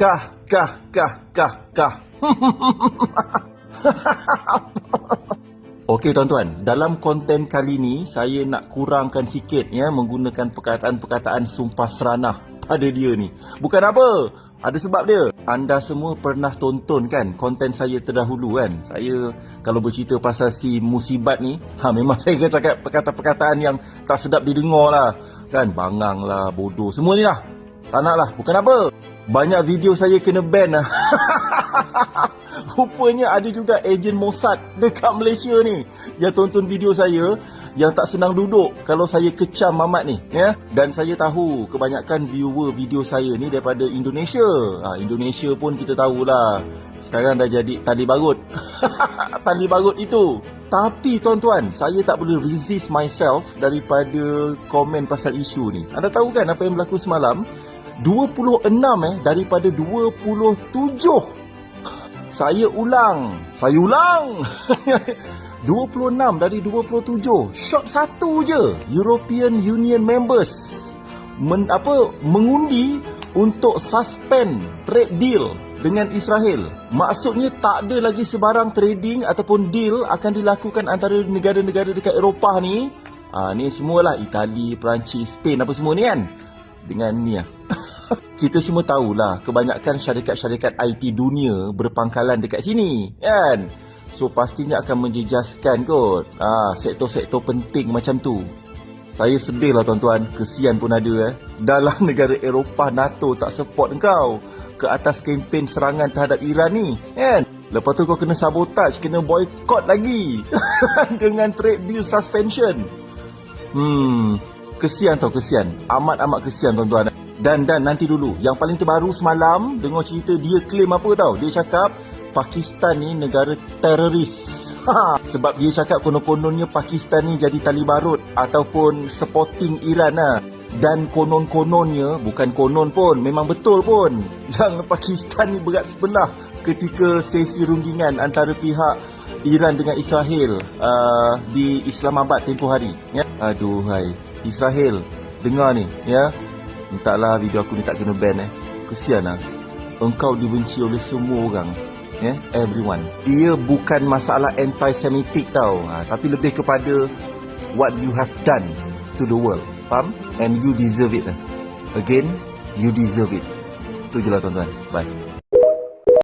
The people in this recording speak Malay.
Kah. Okey tuan-tuan, dalam konten kali ni saya nak kurangkan sikit ya menggunakan perkataan-perkataan sumpah seranah pada dia ni. Bukan apa, ada sebab dia. Anda semua pernah tonton kan konten saya terdahulu kan. Saya kalau bercerita pasal si musibat ni, memang saya akan cakap perkataan-perkataan yang tak sedap didengar lah. Kan, bangang lah, bodoh, semua ni lah. Tak nak lah, bukan apa. Banyak video saya kena ban lah. Rupanya ada juga ejen Mossad dekat Malaysia ni yang tonton video saya, yang tak senang duduk kalau saya kecam Mamat ni ya. Dan saya tahu kebanyakan viewer video saya ni daripada Indonesia. Indonesia pun kita tahulah sekarang dah jadi tali barut. Tali barut itu. Tapi tuan-tuan, saya tak boleh resist myself daripada komen pasal isu ni. Anda tahu kan apa yang berlaku semalam? 26 daripada 27. Saya ulang 26 dari 27. Shot satu je. European Union members mengundi untuk suspend trade deal dengan Israel. Maksudnya tak ada lagi sebarang trading ataupun deal akan dilakukan antara negara-negara dekat Eropah ni. Ni semualah Itali, Perancis, Spain apa semua ni kan. Dengan ni lah. Kita semua tahulah kebanyakan syarikat-syarikat IT dunia berpangkalan dekat sini kan. So pastinya akan menjejaskan kot sektor-sektor penting macam tu. Saya sedih lah tuan-tuan, kesian pun ada dalam negara Eropah NATO tak support kau ke atas kempen serangan terhadap Iran ni kan. Lepas tu kau kena sabotage, kena boycott lagi dengan trade deal suspension. Kesian tau, kesian. Amat-amat kesian tuan-tuan. Dan nanti dulu, yang paling terbaru semalam, dengar cerita dia claim apa tau. Dia cakap Pakistan ni negara teroris. Sebab dia cakap konon-kononnya Pakistan ni jadi tali barut ataupun supporting Iran lah. Dan konon-kononnya, bukan konon pun, memang betul pun, yang Pakistan ni berat sebelah ketika sesi rundingan antara pihak Iran dengan Israel di Islamabad tempoh hari ya. Aduhai, Israel, dengar ni ya. Mintalah video aku ni tak kena ban Kesian lah. Engkau dibenci oleh semua orang everyone. Dia bukan masalah anti-Semitic tau, tapi lebih kepada what you have done to the world. Faham? And you deserve it Again, you deserve it. Itu je lah tuan-tuan. Bye.